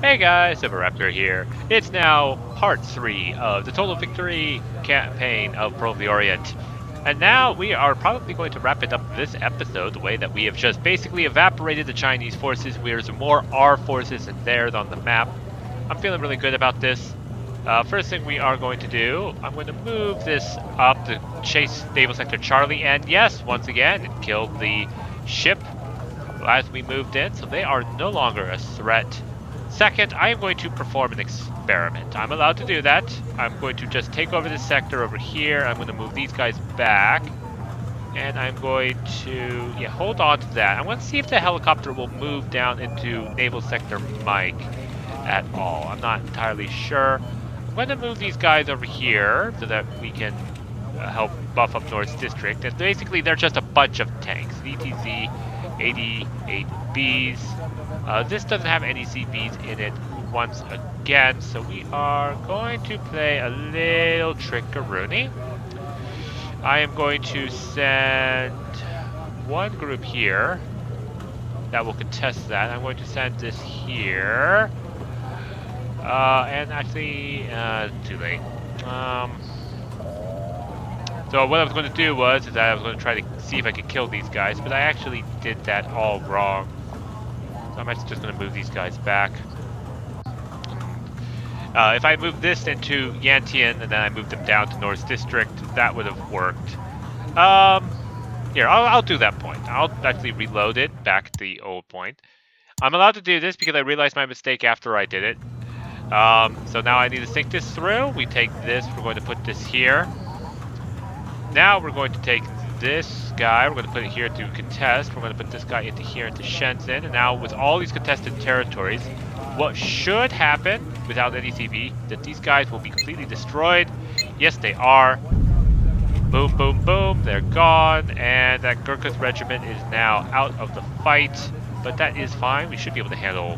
Hey guys, Silverraptor here. It's now part 3 of the Total Victory campaign of Pearl of the Orient. And now we are probably going to wrap it up this episode the way that we have just basically evaporated the Chinese forces. There's more our forces than theirs on the map. I'm feeling really good about this. First thing we are going to do, I'm going to move this up to chase Naval Sector Charlie. And yes, once again, it killed the ship as we moved in, so they are no longer a threat. Second, I am going to perform an experiment. I'm allowed to do that. I'm going to just take over this sector over here. I'm going to move these guys back. And I'm going to, hold on to that. I want to see if the helicopter will move down into Naval Sector Mike at all. I'm not entirely sure. I'm going to move these guys over here so that we can help buff up North's district. And basically, they're just a bunch of tanks. VTZ 88Bs. This doesn't have any CBs in it once again, so we are going to play a little trickaroonie. I am going to send one group here that will contest that. I'm going to send this here. And actually, too late. So what I was going to do was that I was going to try to see if I could kill these guys, but I actually did that all wrong. So I'm actually just going to move these guys back. If I moved this into Yantian and then I moved them down to North District, that would have worked. Here, I'll do that point. I'll actually reload it back to the old point. I'm allowed to do this because I realized my mistake after I did it. So now I need to think this through. We take this, we're going to put this here. Now we're going to take this guy, we're going to put it here to contest. We're going to put this guy into here, into Shenzhen. And now with all these contested territories, what should happen without any CB, that these guys will be completely destroyed. Yes, they are. Boom, boom, boom, they're gone. And that Gurkha's regiment is now out of the fight. But that is fine, we should be able to handle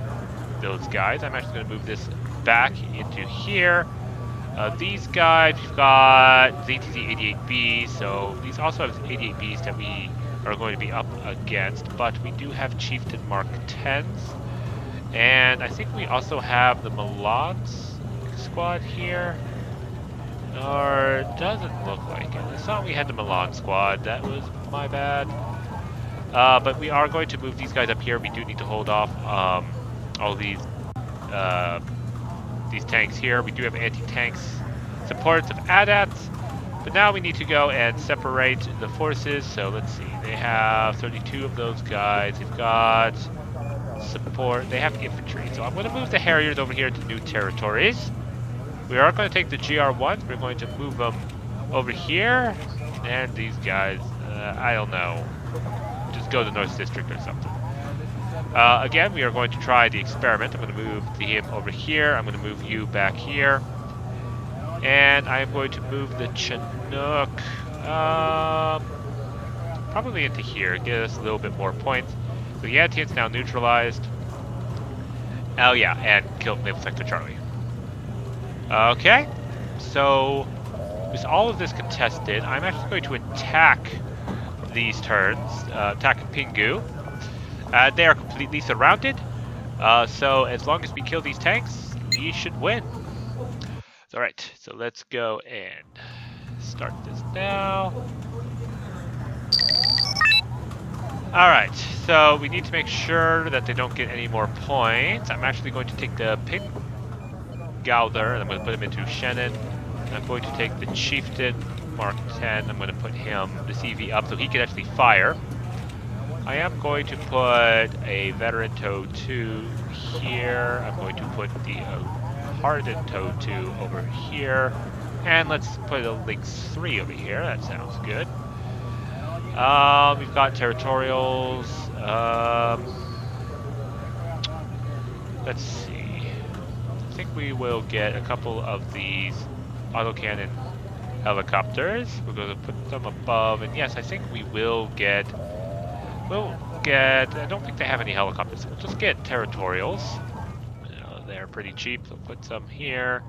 those guys. I'm actually going to move this back into here. These guys, we've got ZTZ 88B, so these also have 88Bs that we are going to be up against, but we do have Chieftain Mark 10s, and I think we also have the Milan's squad here, or it doesn't look like it. I thought we had the Milan squad, that was my bad. But we are going to move these guys up here. We do need to hold off all these tanks here. We do have anti-tanks supports of ADATs, but now we need to go and separate the forces. So let's see, they have 32 of those guys. They've got support, they have infantry. So I'm going to move the Harriers over here to new territories. We are going to take the GR1s. We're going to move them over here. And these guys, I don't know, just go to North District or something. Again, we are going to try the experiment. I'm going to move him over here. I'm going to move you back here. And I am going to move the Chinook probably into here. Get us a little bit more points. So Yantian's now neutralized. Oh yeah, and killed Naval Sector Charlie. Okay, so with all of this contested, I'm actually going to attack these turns. Attack Pingu. They are completely surrounded, so as long as we kill these tanks, we should win. Alright, so let's go and start this now. Alright, so we need to make sure that they don't get any more points. I'm actually going to take the Pin Gowther, and I'm going to put him into Shannon. And I'm going to take the Chieftain Mark 10, I'm going to put him, the CV up, so he can actually fire. I am going to put a Veteran Tow 2 here. I'm going to put the Hardened Tow 2 over here. And let's put a Lynx 3 over here. That sounds good. We've got territorials. Let's see. I think we will get a couple of these autocannon helicopters. We're going to put them above. And yes, I think we will get... I don't think they have any helicopters, so we'll just get territorials. You know, they're pretty cheap, so put some here,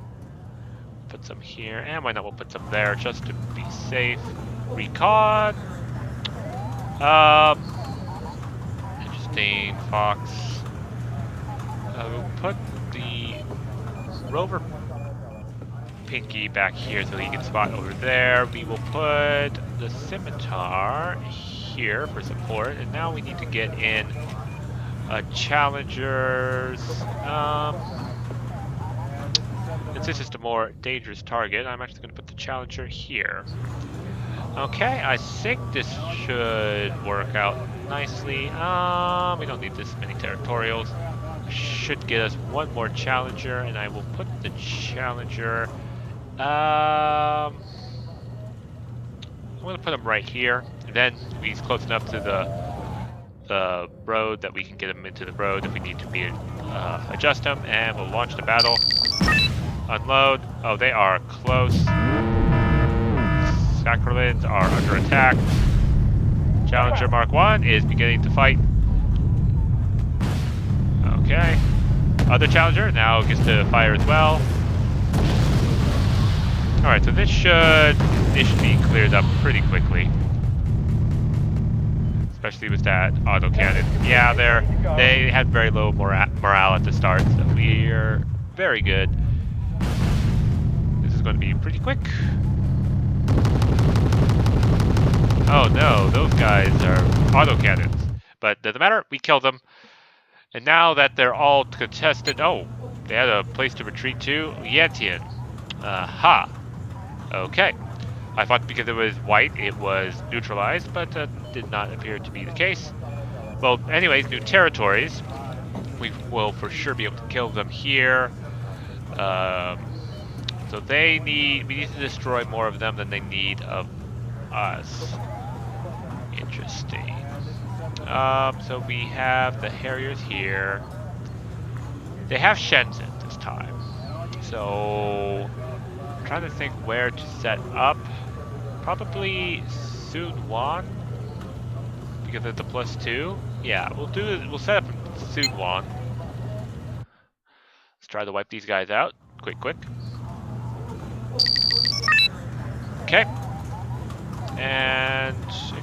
put some here, and why not we'll put some there just to be safe. Recon. Interesting, Fox. We'll put the rover Pinky back here so he can spot over there. We will put the scimitar here for support, and now we need to get in challengers. Since this is the more dangerous target, I'm actually going to put the challenger here. Okay, I think this should work out nicely. We don't need this many territorials. Should get us one more challenger, and I will put the challenger. I'm gonna put him right here. And then he's close enough to the road that we can get him into the road if we need to adjust him, and we'll launch the battle. Unload. Oh, they are close. Stragglers are under attack. Challenger Mark 1 is beginning to fight. Okay. Other challenger now gets to fire as well. Alright, so this should be cleared up pretty quickly. Especially with that autocannon. Yeah, they had very low morale at the start, so we're very good. This is going to be pretty quick. Oh no, those guys are autocannons. But doesn't matter, we killed them. And now that they're all contested, oh, they had a place to retreat to. Yantian. Aha. Okay. I thought because it was white, it was neutralized, but did not appear to be the case. Well, anyways, new territories. We will for sure be able to kill them here. So we need to destroy more of them than they need of us. Interesting. So we have the Harriers here. They have Shenzhen this time. So I'm trying to think where to set up. Probably Sunwon, because it's a +2. Yeah, we'll set up Sunwon. Let's try to wipe these guys out. Quick. Okay. And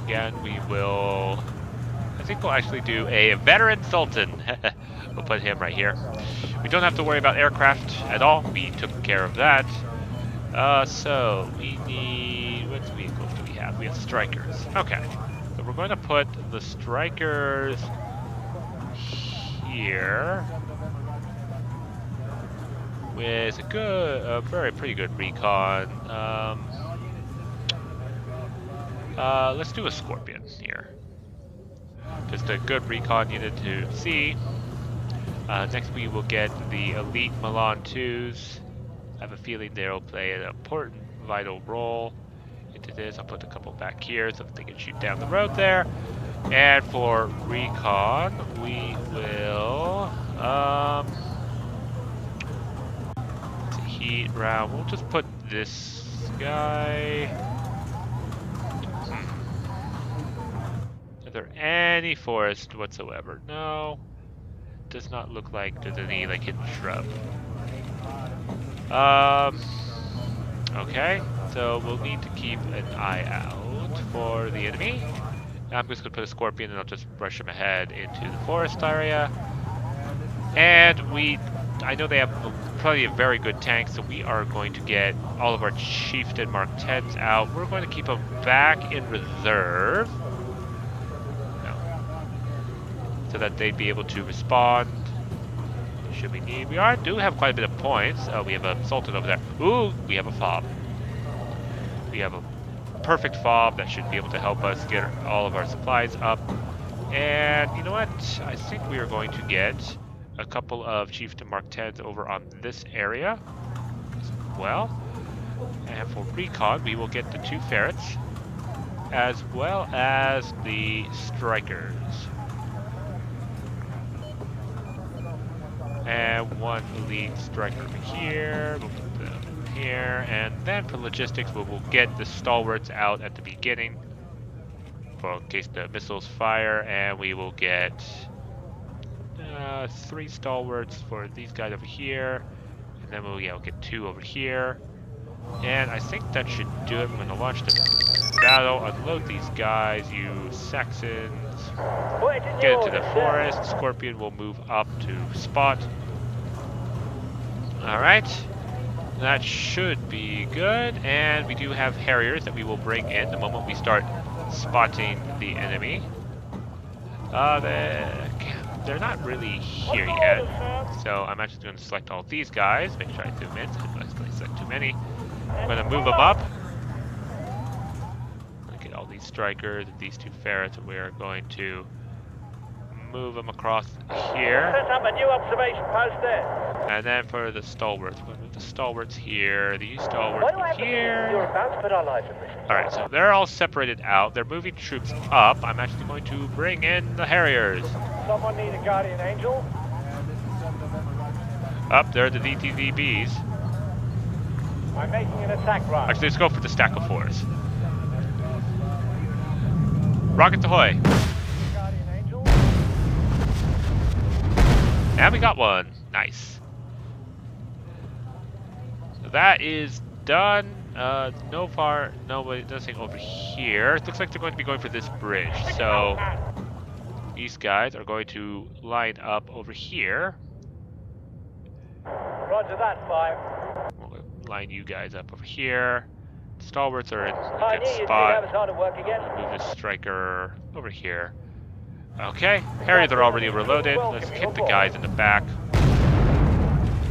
again, I think we'll actually do a veteran Sultan. We'll put him right here. We don't have to worry about aircraft at all. We took care of that. So we need, what vehicles do we have? We have strikers. Okay. So we're going to put the strikers here with a pretty good recon. Let's do a Scorpion here. Just a good recon unit to see. Next we will get the elite Milan 2s. I have a feeling they'll play an important, vital role into this. I'll put a couple back here so that they can shoot down the road there. And for recon, we will it's a heat round. We'll just put this guy. Is there any forest whatsoever? No. Does not look like there's any hidden shrub. Okay, so we'll need to keep an eye out for the enemy. Now I'm just gonna put a Scorpion and I'll just brush him ahead into the forest area. And I know they have probably a very good tank, so we are going to get all of our Chieftain Mark 10s out. We're going to keep them back in reserve. So that they'd be able to respond should we need. We do have quite a bit of points. We have a Sultan over there. Ooh, we have a fob. We have a perfect fob that should be able to help us get all of our supplies up. And you know what? I think we are going to get a couple of Chieftain Mark 10s over on this area as well. And for recon, we will get the 2 ferrets as well as the strikers. And 1 elite striker over here. We'll put them here. And then for logistics, we'll get the stalwarts out at the beginning in case the missiles fire. And we will get 3 stalwarts for these guys over here. And then we'll get 2 over here. And I think that should do it. I'm going to launch the battle. Unload these guys, you Saxons. Get into the forest. Scorpion will move up to spot. All right. That should be good, and we do have Harriers that we will bring in the moment we start spotting the enemy. They're not really here yet, so I'm actually going to select all these guys, make sure I zoom in, so I don't select too many. I'm going to move them up. Look at all these strikers and these two ferrets, and we're going to move them across here. Set up a new observation post there. And then for the stalwarts, we're going to move the stalwarts here, these stalwarts move here. You're about to put our lives at risk. Alright, so they're all separated out. They're moving troops up. I'm actually going to bring in the Harriers. Someone need a guardian angel? Up there, the DTZBs. I'm making an attack run. Actually, let's go for the stack of fours. Rockets ahoy! Guardian angel? And we got one. Nice. So that is done. Nothing over here. It looks like they're going to be going for this bridge. So these guys are going to line up over here. Roger that, 5. We'll line you guys up over here. Stalwarts are in a I good knew you'd spot. have us hard at work again. Move this striker over here. Okay, Harriers are already reloaded. Let's hit the guys in the back.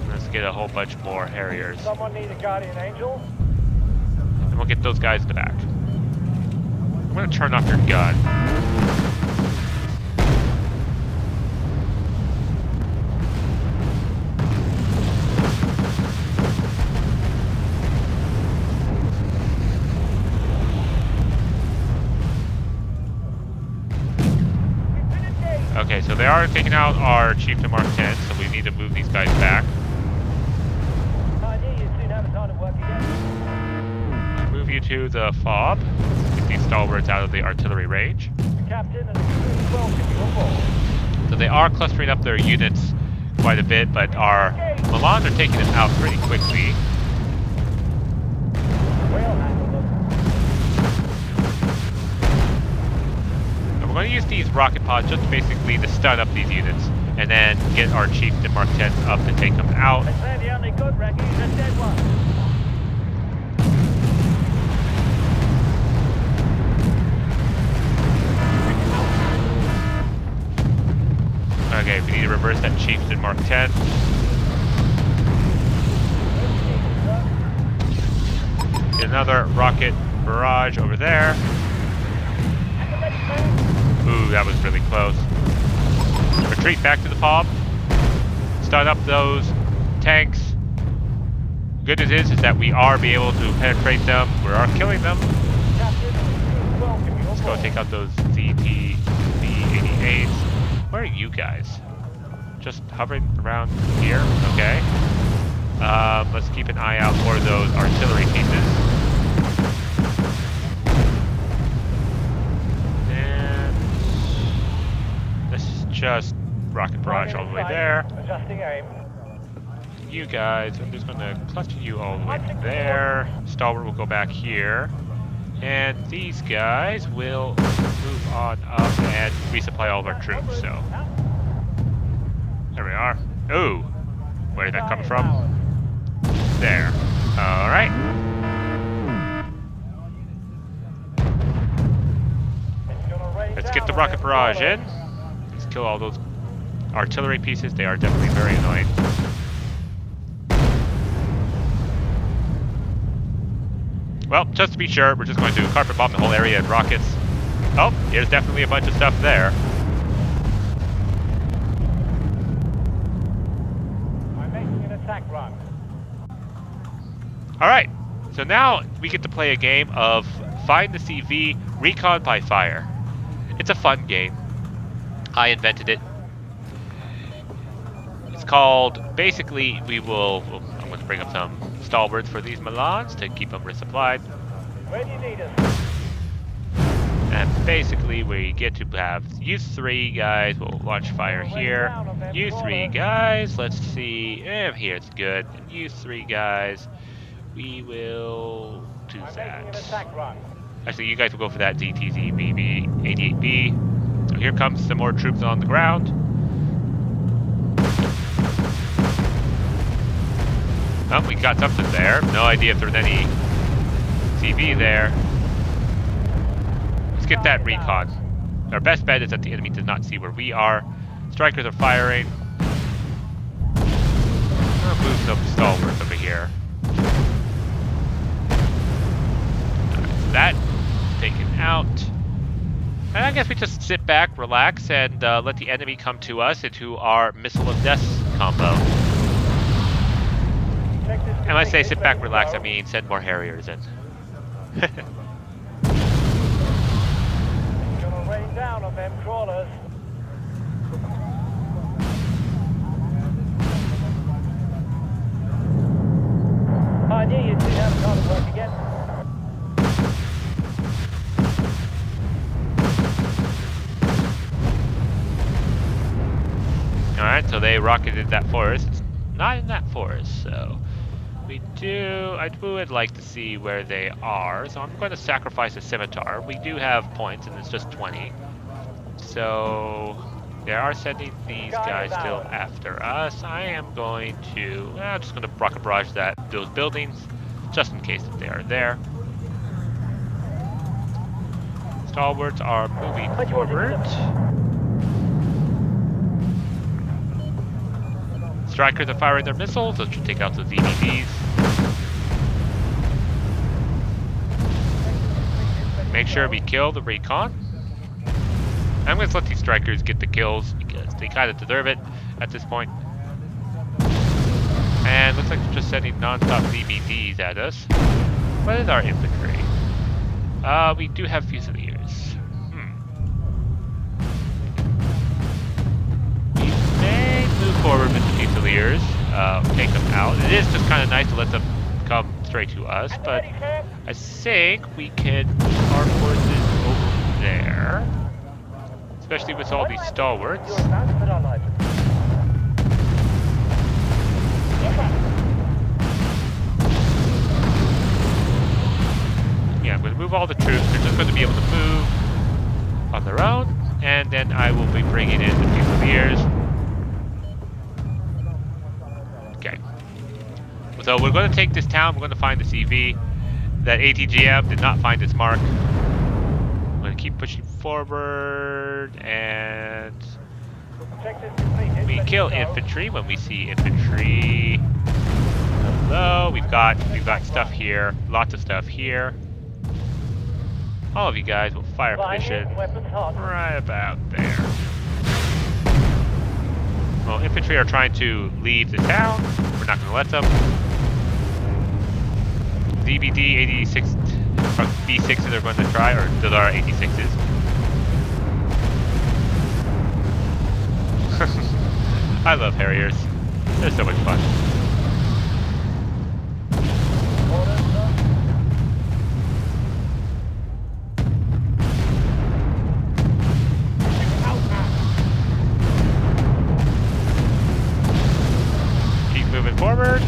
Let's get a whole bunch more Harriers. Someone need a guardian angel? And we'll get those guys in the back. I'm gonna turn off your gun. Okay, so they are taking out our Chieftain Mark 10, so we need to move these guys back. I knew you'd soon have us hard at work again. Move you to the fob. Get these stalwarts out of the artillery range. Captain and the crew welcome you aboard. So they are clustering up their units quite a bit, but our Milans are taking them out pretty quickly. We'll handle them. And we're going to use these rocket pods just basically to stun up these units, and then get our Chieftain Mark 10s up to take them out. They say the only good wreck is a dead one. Okay, we need to reverse that Chieftain Mark 10. Get another rocket barrage over there. Ooh, that was really close. Retreat back to the fob. Stun up those tanks. Good news is that we are be able to penetrate them. We are killing them. Let's go take out those ZT-B-88s. Where are you guys? Just hovering around here? Okay. Let's keep an eye out for those artillery pieces. And let's just rocket barrage all the way there. Adjusting aim. You guys, I'm just going to cluster you all the way there. Stalwart will go back here. And these guys will move on up and resupply all of our troops, so. There we are. Ooh! Where did that come from? There. Alright. Let's get the rocket barrage in. Let's kill all those artillery pieces. They are definitely very annoying. Well, just to be sure, we're just going to carpet bomb the whole area in rockets. Oh, here's definitely a bunch of stuff there. I'm making an attack run. Alright, so now we get to play a game of Find the CV Recon by Fire. It's a fun game. I invented it. It's called, basically, I'm going to bring up some stalwarts for these Milans to keep them resupplied. Where do you need us? And basically we get to have you 3 guys will launch fire here. You 3 guys, let's see, here it's good. And you 3 guys, we will do that. Actually, you guys will go for that DTZ BB-88B. So here comes some more troops on the ground. Oh, we got something there. No idea if there's any TV there. Let's get that recon. Our best bet is that the enemy does not see where we are. Strikers are firing. I'll move some stalwarts over here. So that taken out. And I guess we just sit back, relax, and let the enemy come to us into our Missile of Death combo. And when I say sit back, relax, I mean send more Harriers in. Gonna rain down on them crawlers. I knew you'd see how the car would work again. Alright, so they rocketed that forest. It's not in that forest, so I would like to see where they are, so I'm going to sacrifice a scimitar. We do have points, and it's just 20. So they are sending these guys still after us. I am going to, I'm just going to rocket barrage those buildings, just in case that they are there. Stalwarts are moving forward. Strikers are firing their missiles. Those should take out the ZBDs. Make sure we kill the recon. I'm going to let these strikers get the kills because they kind of deserve it at this point. And looks like they're just sending non-stop ZBDs at us. What is our infantry? We do have Fusiliers. We may move forward with the Fusiliers, take them out. It is just kind of nice to let them come straight to us, but I think we can move our forces over there. Especially with all these stalwarts. Yeah, I'm going to move all the troops. They're just going to be able to move on their own. And then I will be bringing in the Fusiliers. Okay. So we're going to take this town. We're going to find the CV. That ATGM did not find its mark. I'm going to keep pushing forward, and we kill infantry when we see infantry. Hello, we've got stuff here, lots of stuff here. All of you guys will fire position right about there. Well, infantry are trying to leave the town. We're not going to let them. ZBD 86 B6s are going to try, or those are 86s. I love Harriers. They're so much fun. Keep moving forward.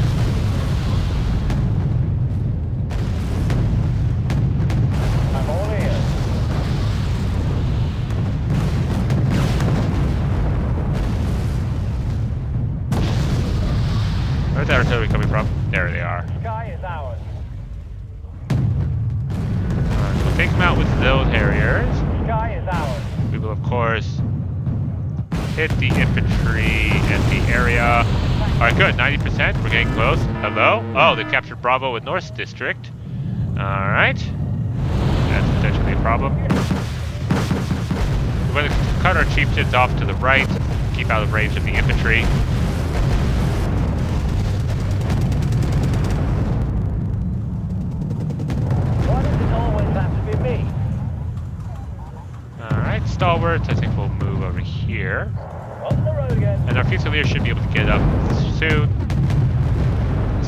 Where's that artillery coming from? There they are. Sky is ours. Alright, we'll take them out with those Harriers. Sky is ours. We will, of course, hit the infantry in the area. Alright, good. 90%. We're getting close. Hello? Oh, they captured Bravo with North District. Alright. That's potentially a problem. We're going to cut our chieftains off to the right. Keep out of range of the infantry. Alright, stalwarts, I think we'll move over here. On the road again. And our Fusiliers should be able to get up soon.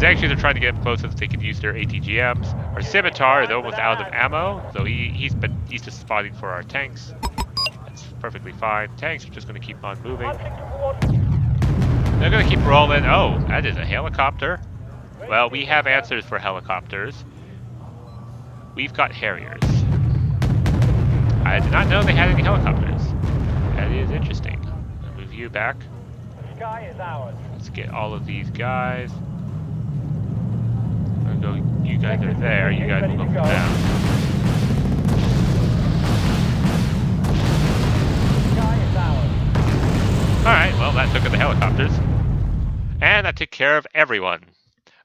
Actually, they're trying to get up close so that they can use their ATGMs. Our Scimitar is almost out of ammo, so he's just spotting for our tanks. That's perfectly fine. Tanks are just going to keep on moving. They're going to keep rolling. Oh, that is a helicopter. Well, we have answers for helicopters. We've got Harriers. I did not know they had any helicopters. That is interesting. I'll move you back. Sky is ours. Let's get all of these guys. go. You guys are there. You guys will go for them. Sky is ours. All right. Well, that took out the helicopters, and that took care of everyone.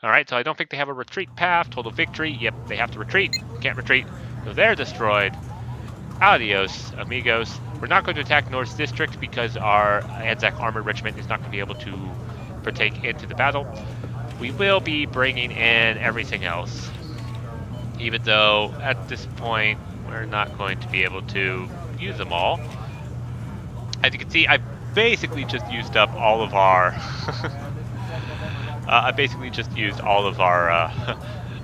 All right. So I don't think they have a retreat path. Total victory. Yep. They have to retreat. Can't retreat. So they're destroyed. Adios, amigos. We're not going to attack North District because our Anzac Armored Regiment is not going to be able to partake into the battle. We will be bringing in everything else, even though at this point we're not going to be able to use them all. As you can see, I basically just used up all of our I basically just used all of our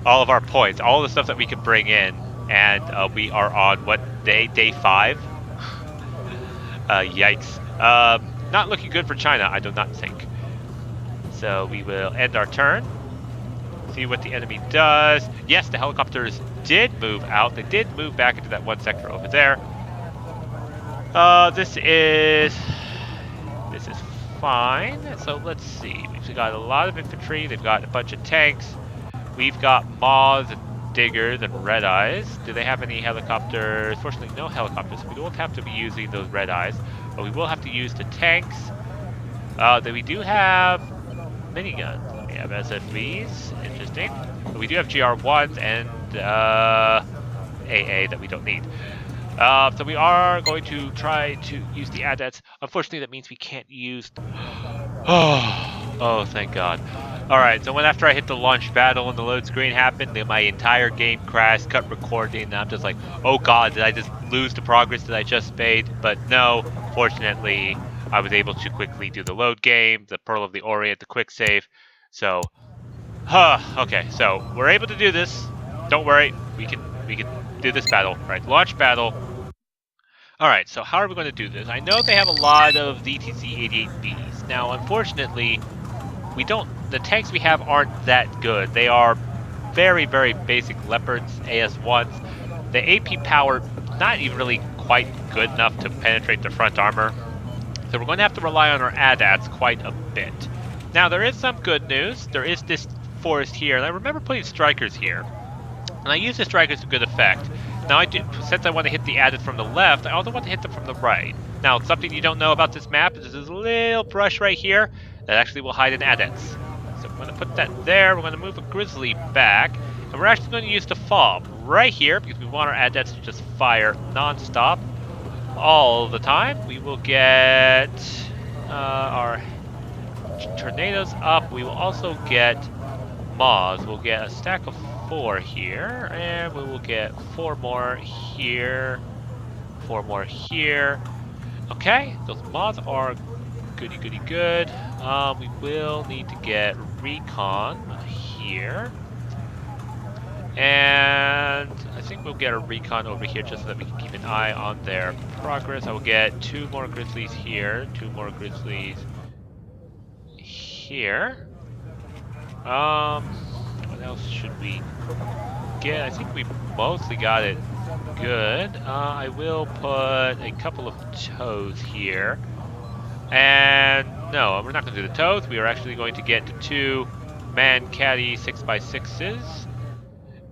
all of our points, all the stuff that we could bring in, and we are on what day 5. Yikes. Not looking good for China, I do not think. So we will end our turn. See what the enemy does. Yes, the helicopters did move out. They did move back into that one sector over there. This is fine. So let's see. We've got a lot of infantry. They've got a bunch of tanks. We've got Moths and Diggers and Red Eyes. Do they have any helicopters? Fortunately, no helicopters. So we don't have to be using those Red Eyes, but we will have to use the tanks. Then we do have miniguns. We have SFVs. Interesting. But we do have GR1s and AA that we don't need. So we are going to try to use the ADETs. Unfortunately, that means we can't use... Oh, thank God. Alright, so after I hit the launch battle and the load screen happened, then my entire game crashed, cut recording, and I'm just like, oh God, did I just lose the progress that I just made? But no, fortunately, I was able to quickly do the load game, the Pearl of the Orient, the quick save. So, okay, so we're able to do this. Don't worry, we can do this battle. Right, launch battle. Alright, so how are we going to do this? I know they have a lot of DTZ-88Bs. Now, unfortunately, the tanks we have aren't that good. They are very, very basic Leopards, AS-1s. The AP power, not even really quite good enough to penetrate the front armor. So we're going to have to rely on our ADATs quite a bit. Now, there is some good news. There is this forest here, and I remember putting strikers here. And I use the strikers to good effect. Now, since I want to hit the ADAT from the left, I also want to hit them from the right. Now, something you don't know about this map is there's a little brush right here that actually will hide an ADATs. So I'm going to put that there. We're going to move a Grizzly back. And we're actually going to use the FOB right here because we want our ADATs to just fire non-stop all the time. We will get our tornadoes up. We will also get Moths. We'll get a stack of 4 here. And we will get 4 more here. 4 more here. Okay, those Moths are goody goody good. We will need to get recon here. And I think we'll get a recon over here just so that we can keep an eye on their progress. I will get 2 more Grizzlies here, 2 more Grizzlies here. What else should we get? I think we mostly got it good. I will put a couple of toes here. And no, we're not going to do the toes. We are actually going to get 2 man caddy 6x6s.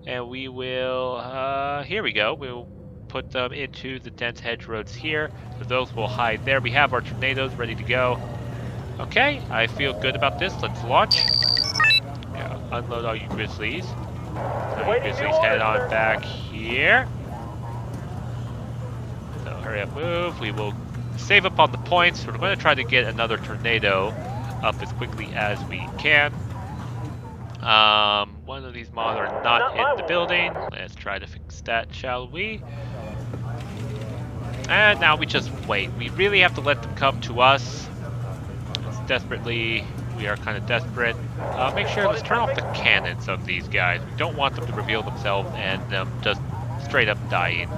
And we will, here we go. We'll put them into the dense hedge roads here. So those will hide there. We have our tornadoes ready to go. Okay, I feel good about this. Let's launch. Yeah, unload all you Grizzlies. So you Grizzlies head on back here. So hurry up, move. We will save up on the points. We're going to try to get another tornado up as quickly as we can. One of these moths are not in the building. Let's try to fix that, shall we? And now we just wait. We really have to let them come to us. It's desperately, we are kind of desperate. Make sure, let's turn off the cannons of these guys. We don't want them to reveal themselves and just straight up dying.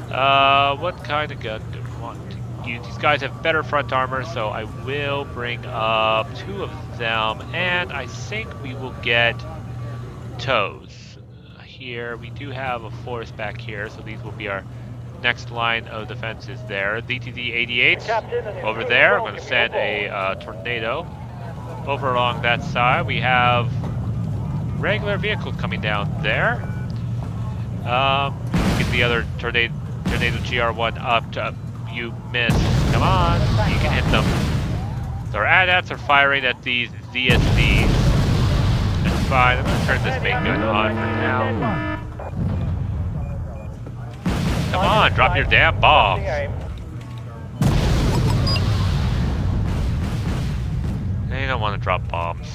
What kind of gun do we want to use? These guys have better front armor, so I will bring up 2 of them, and I think we will get toes. Here, we do have a forest back here, so these will be our next line of defenses there. DTZ-88s over there. I'm going to send a tornado over along that side. We have regular vehicles coming down there. Get the other tornado GR1 up to you miss. Come on, you can hit them. So our AT-ATs are firing at these ZSDs. That's fine. I'm gonna turn this main gun on for now. Come on, drop your damn bombs. They don't want to drop bombs.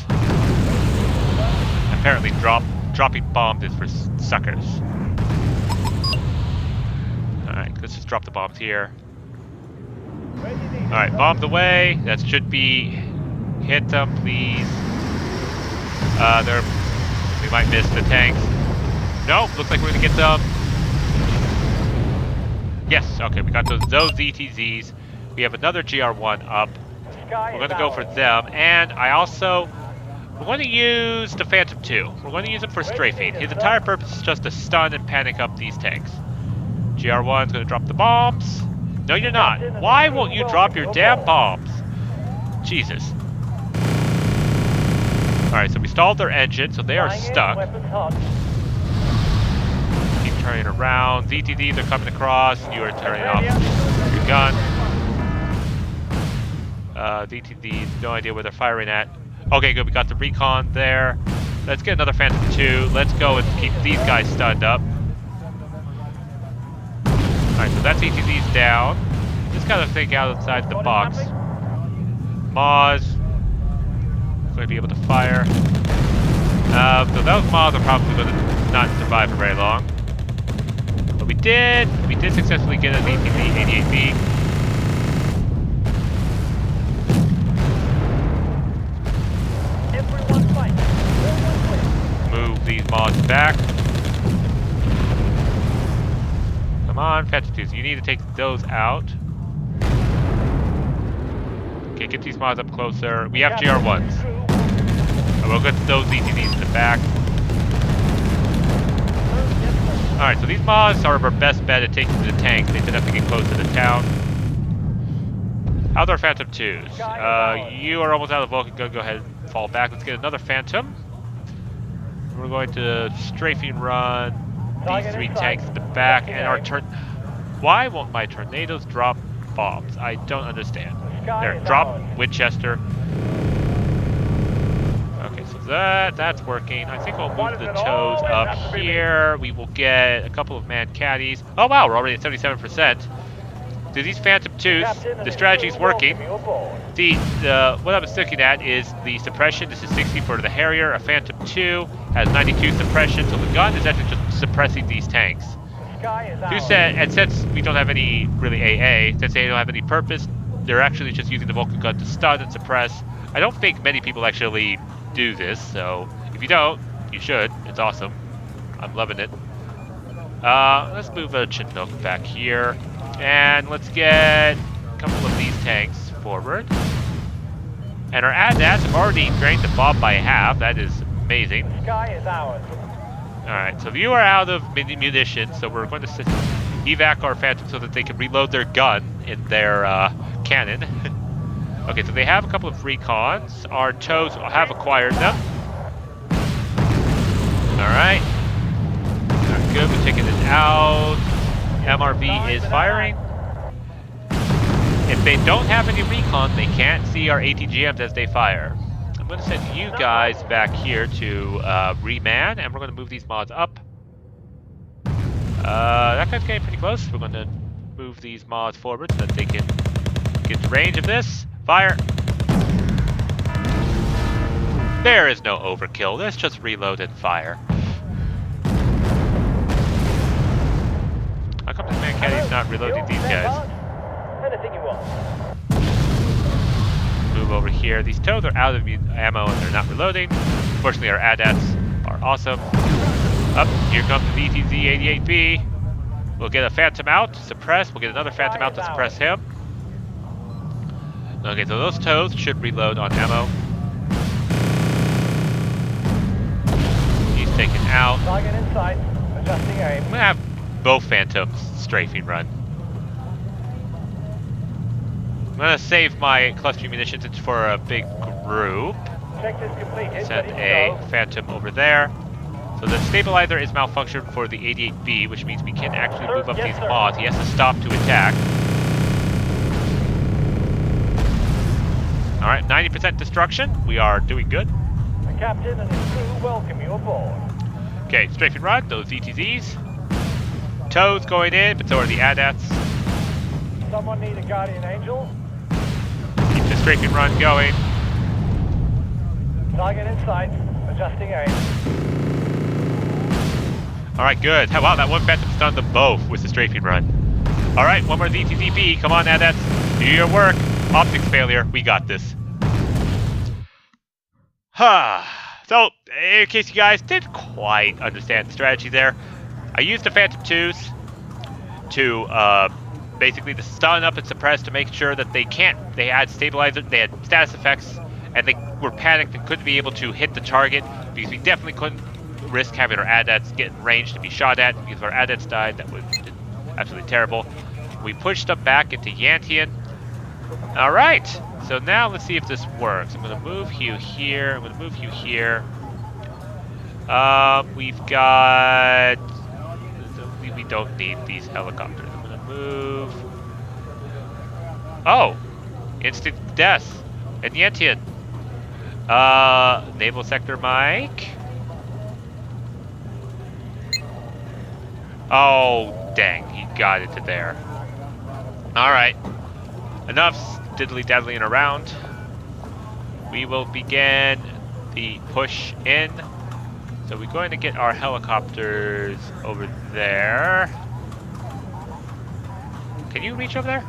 Apparently dropping bombs is for suckers. Alright, let's just drop the bombs here. Alright, bombs away. That should be... Hit them, please. We might miss the tanks. Nope, looks like we're gonna get them. Yes, okay, we got those ZTZs. We have another GR1 up. We're gonna go for them, and we're going to use the Phantom 2. We're going to use him for strafing. His entire purpose is just to stun and panic up these tanks. GR1's going to drop the bombs. No, you're not. Why won't you drop your damn bombs? Jesus. Alright, so we stalled their engine, so they are stuck. Keep turning around. ZTDs are coming across. You are turning off your gun. ZTDs, no idea where they're firing at. Okay, good. We got the recon there. Let's get another Phantom 2. Let's go and keep these guys stunned up. Alright, so that's ETZ's down. Just gotta think outside the box. Maws. Going to be able to fire. So those Maws are probably going to not survive for very long. But we did successfully get an ETZ 88B. Move these mods back. Come on, Phantom 2s. You need to take those out. Okay, get these mods up closer. We have GR1s. We'll get those ETZs in the back. Alright, so these mods are our best bet at taking to the tank. They didn't have to get close to the town. How's our Phantom 2s? You are almost out of Vulcan gun. Go ahead and fall back. Let's get another Phantom. We're going to strafing run these three tanks in the back, and our Why won't my tornadoes drop bombs? I don't understand. There, drop Winchester. Okay, so that's working. I think I'll move the toes up here. We will get a couple of man caddies. Oh wow, we're already at 77%. Do these Phantom 2s, the strategy's working. What I was looking at is the suppression. This is 60 for the Harrier. A Phantom 2 has 92 suppression, so the gun is actually just suppressing these tanks. And since we don't have any really AA, since they don't have any purpose, they're actually just using the Vulcan gun to stun and suppress. I don't think many people actually do this, so if you don't, you should. It's awesome. I'm loving it. Let's move a Chinook back here. And let's get a couple of these tanks forward. And our AT-ATs have already drained the bomb by half. That is amazing. Alright, so you are out of munitions, so we're going to evac our Phantom so that they can reload their gun in their cannon. Okay, so they have a couple of recons. Our toes have acquired them. Alright. Good, we're taking it out. MRV is firing. If they don't have any recon, they can't see our ATGMs as they fire. I'm going to send you guys back here to reman, and we're going to move these mods up. That guy's getting pretty close. We're going to move these mods forward so that they can get the range of this. Fire! There is no overkill. Let's just reload and fire. How come this man caddy's not reloading these guys? Anything you want. Move over here. These toes are out of ammo and they're not reloading. Fortunately, our AT-ATs are awesome. Up, here comes the DTZ-88B. We'll get a Phantom out to suppress. We'll get another Phantom out to suppress him. Okay, so those toes should reload on ammo. He's taken out. Target in sight. Adjusting aim. I'm gonna have both Phantoms strafing run. I'm gonna save my cluster munitions for a big group. Objectives completed. Send Ready to a go. Phantom over there. So the stabilizer is malfunctioned for the 88B, which means we can actually Sir, move up yes, these sir. mods. He has to stop to attack. All right, 90% destruction. We are doing good. The captain and his crew welcome you aboard. Okay, strafing run, those ETZs. Toes going in, but so are the ADATs. Someone need a guardian angel? Keep the strafing run going. Target in sight. Adjusting aim. All right, good. Wow, that one Phantom stunned them both with the strafing run. All right, one more ZTZB. Come on, ADATs. Do your work. Optics failure. We got this. So, in case you guys didn't quite understand the strategy there, I used the Phantom 2s to basically to stun up and suppress to make sure that they had stabilizer, they had status effects, and they were panicked and couldn't be able to hit the target because we definitely couldn't risk having our ADATs get in range to be shot at. Because if our ADATs died, that would have been absolutely terrible. We pushed them back into Yantian. All right, so now let's see if this works. I'm going to move you here. I'm going to move you here. We've got... We don't need these helicopters. I'm going to move... Oh! Instant death. And Yantian. Naval Sector Mike. Oh, dang. He got into there. Alright. Enough diddly-daddling around. We will begin the push in. So we're going to get our helicopters over there. Can you reach over there?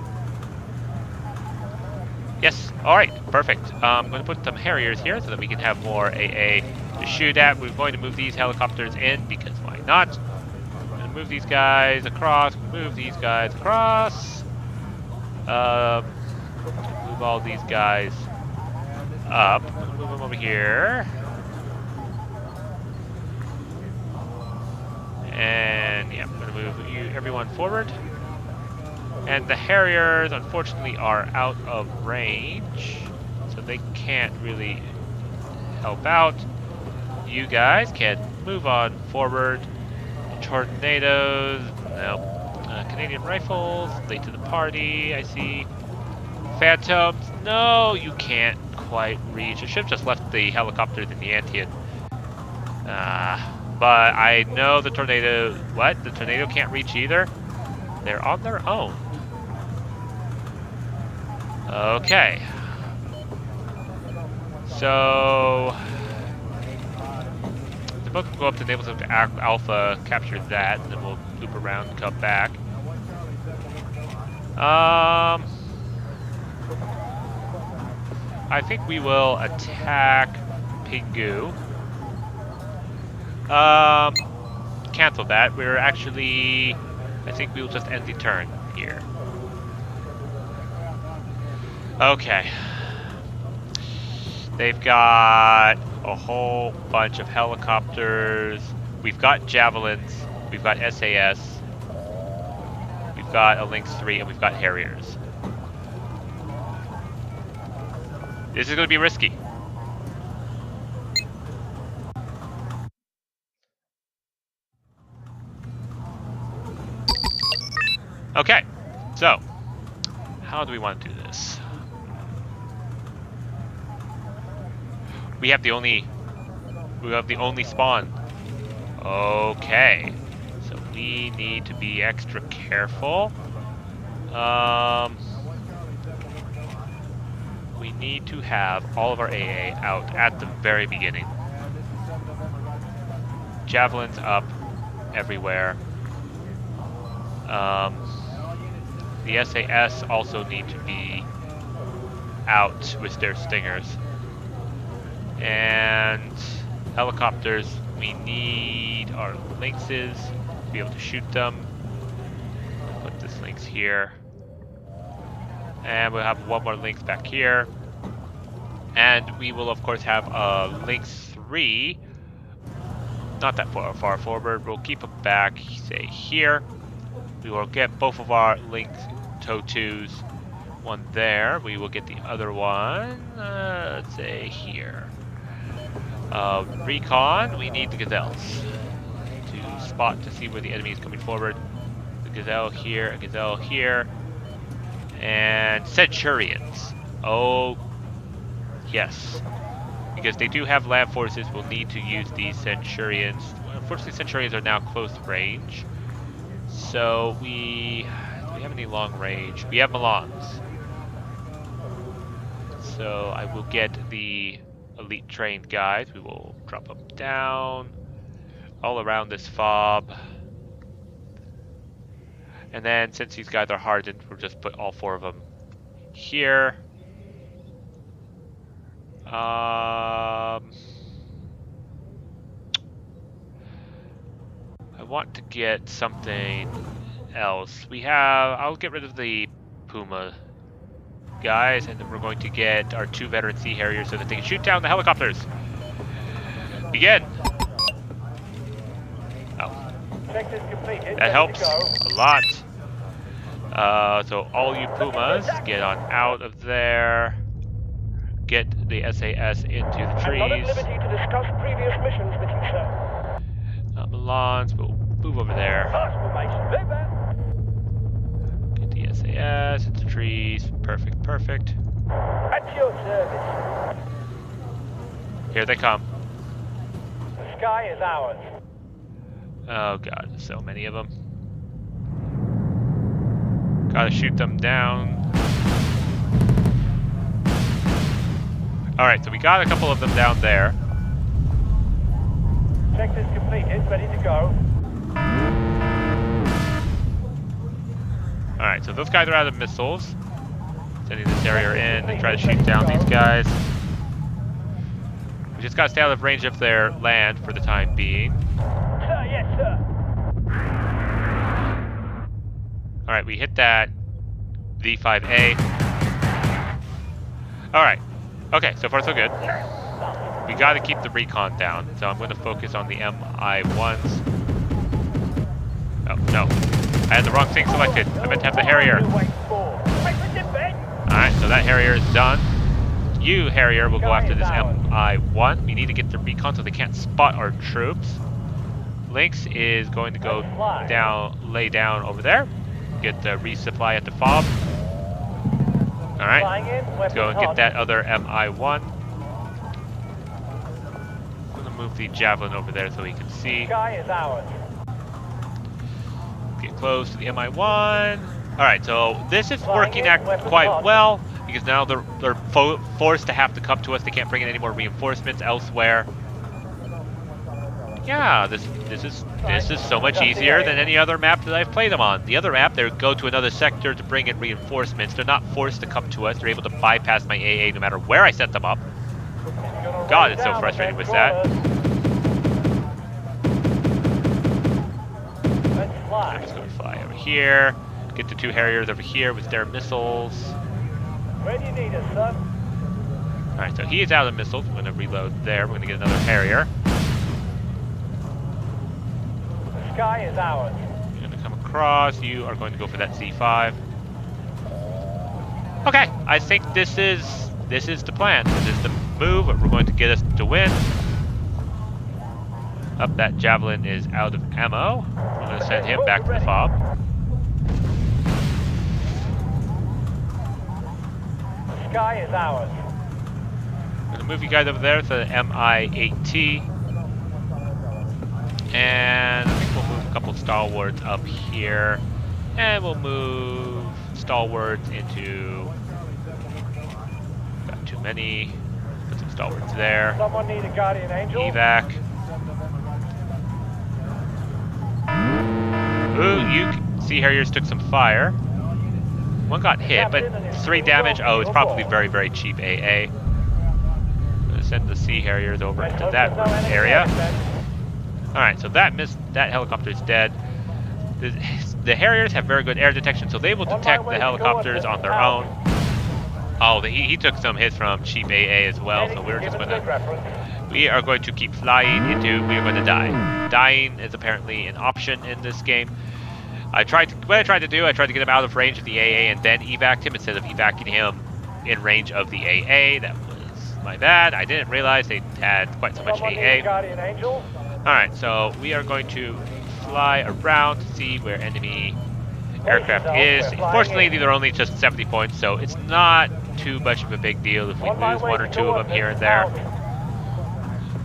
Yes. All right. Perfect. I'm going to put some Harriers here so that we can have more AA to shoot at. We're going to move these helicopters in because why not? I'm going to move these guys across. Move these guys across. Move all these guys up. I'm going to move them over here. And yeah, I'm going to move everyone forward. And the Harriers, unfortunately, are out of range, so they can't really help out. You guys can move on forward. Tornadoes, no. Canadian rifles, late to the party, I see. Phantoms, no, you can't quite reach. I should have just left the helicopters in the Yantian. But I know the tornado, what? The tornado can't reach either? They're on their own. Okay. So the boat will go up to Naval Sector Alpha, capture that, and then we'll loop around and come back. I think we will attack Pingu. Cancel that. We're actually, I think we will just end the turn here. Okay. They've got a whole bunch of helicopters. We've got javelins. We've got SAS. We've got a Lynx 3, and we've got Harriers. This is going to be risky. Okay, so how do we want to do this? We have the only spawn. Okay, so we need to be extra careful. We need to have all of our AA out at the very beginning. Javelins up everywhere. The SAS also need to be out with their stingers. And helicopters, we need our lynxes to be able to shoot them. Put this lynx here. And we'll have one more lynx back here. And we will of course have a lynx 3. Not that far forward. We'll keep them back, say here. We will get both of our lynx tow 2s. One there. We will get the other one, let's say here. Recon, we need the gazelles to spot to see where the enemy is coming forward. The gazelle here, a gazelle here, and centurions. Oh, yes. Because they do have land forces, we'll need to use these centurions. Unfortunately, centurions are now close range. So do we have any long range? We have Milans. So I will get the elite trained guys. We will drop them down all around this fob. And then since these guys are hardened, we'll just put all 4 of them here. I want to get something else. I'll get rid of the Puma guys, and then we're going to get our 2 veteran Sea Harriers so that they can shoot down the helicopters. Begin! Oh. That helps a lot. So all you Pumas, get on out of there. Get the SAS into the trees. I'm not at liberty to discuss previous missions with you, sir. Milans, we'll move over there. Get the SAS into the trees. Perfect, perfect. At your service. Here they come. The sky is ours. Oh god, there's so many of them. Gotta shoot them down. Alright, so we got a couple of them down there. Sector's completed, ready to go. Alright, so those guys are out of missiles. Sending this Harrier in to try to shoot down these guys. We just gotta stay out of range of their land for the time being. Sir, yes, sir. Alright, we hit that V5A. Alright. Okay, so far so good. We gotta keep the recon down, so I'm gonna focus on the MI1s. Oh, no. I had the wrong thing selected. I meant to have the Harrier. Alright, so that Harrier is done. You, Harrier, will go after this MI1. We need to get the recon so they can't spot our troops. Lynx is going to go down, lay down over there. Get the resupply at the fob. Alright, let's go and get that other MI1. I'm gonna move the Javelin over there so he can see. Sky is ours. Get close to the MI1. Alright, so this is working out quite well because now they're forced to have to come to us. They can't bring in any more reinforcements elsewhere. Yeah, this is so much easier than any other map that I've played them on. The other map, they go to another sector to bring in reinforcements. They're not forced to come to us. They're able to bypass my AA no matter where I set them up. God, it's so frustrating with that. I'm just going to fly over here. Get the 2 Harriers over here with their missiles. Where do you need us, sir? Alright, so he is out of missiles. I'm going to reload there. We're going to get another Harrier. Sky is ours. You're going to come across. You are going to go for that C5. Okay, I think this is the plan. This is the move. We're going to get us to win. Up, that Javelin is out of ammo. I'm going to send him back to the fob. The sky is ours. I'm going to move you guys over there to the MI-8T. And I think we'll move a couple stalwarts up here. And we'll move stalwarts into... Got too many. Put some stalwarts there. Someone need a guardian angel? Evac. Ooh, Sea Harriers took some fire. One got hit, but 3 damage. Oh, it's probably very, very cheap AA. I'm going to send the Sea Harriers over into that area. Alright, so that helicopter is dead. The Harriers have very good air detection, so they will detect the helicopters on their own. Oh, he took some hits from cheap AA as well, so we are going to keep flying into, we are going to die. Dying is apparently an option in this game. What I tried to get him out of range of the AA and then evac him instead of evacing him in range of the AA. My bad. I didn't realize they had quite so much Someone AA. need Guardian Angel? Alright, so we are going to fly around to see where enemy aircraft yourself, is. we're flying Fortunately, in. these are only just 70 points, so it's not too much of a big deal if we On my lose way one or to two of them here and there.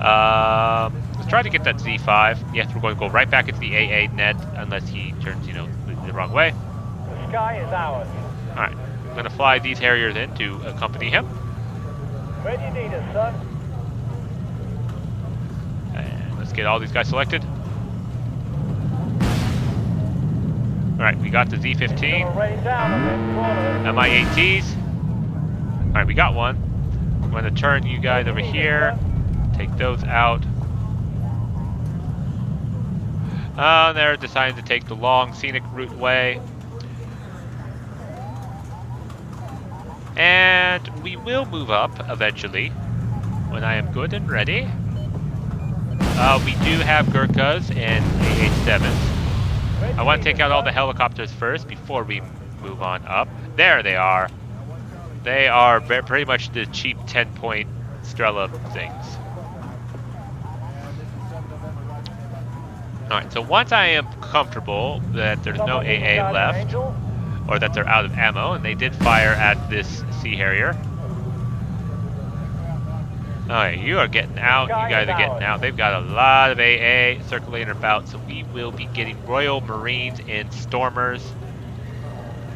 out. Let's try to get that Z5. Yes, we're going to go right back into the AA net unless he turns, the wrong way. The sky is ours. Alright, I'm going to fly these Harriers in to accompany him. Where do you need us, son? And let's get all these guys selected. Alright, we got the Z15. It'll rain down on them crawlers. MI-8Ts. Alright, we got one. I'm going to turn you guys over here. Take those out. They're deciding to take the long scenic route way. And we will move up eventually when I am good and ready. We do have Gurkhas and AH-7s. I want to take out all the helicopters first before we move on up. There they are. They are pretty much the cheap 10-point Strela things. Alright, so once I am comfortable that there's no AA left, or that they're out of ammo, and they did fire at this Sea Harrier. Alright, you are getting out, you guys are getting out. They've got a lot of AA circulating about, so we will be getting Royal Marines and Stormers.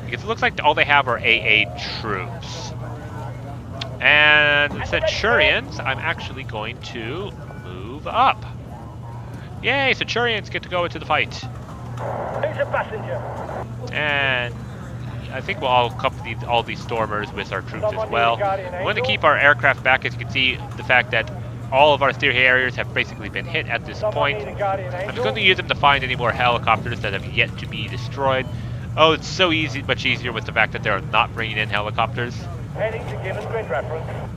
Because it looks like all they have are AA troops. And Centurions, I'm actually going to move up. Yay, Centurions get to go into the fight. Who's a passenger? And I think we'll all accompany all these Stormers with our troops as well. We want to keep our aircraft back. As you can see, the fact that all of our Sea Harriers have basically been hit at this point. I'm just going to use them to find any more helicopters that have yet to be destroyed. Oh, it's so easy, much easier with the fact that they're not bringing in helicopters. Heading to given grid reference.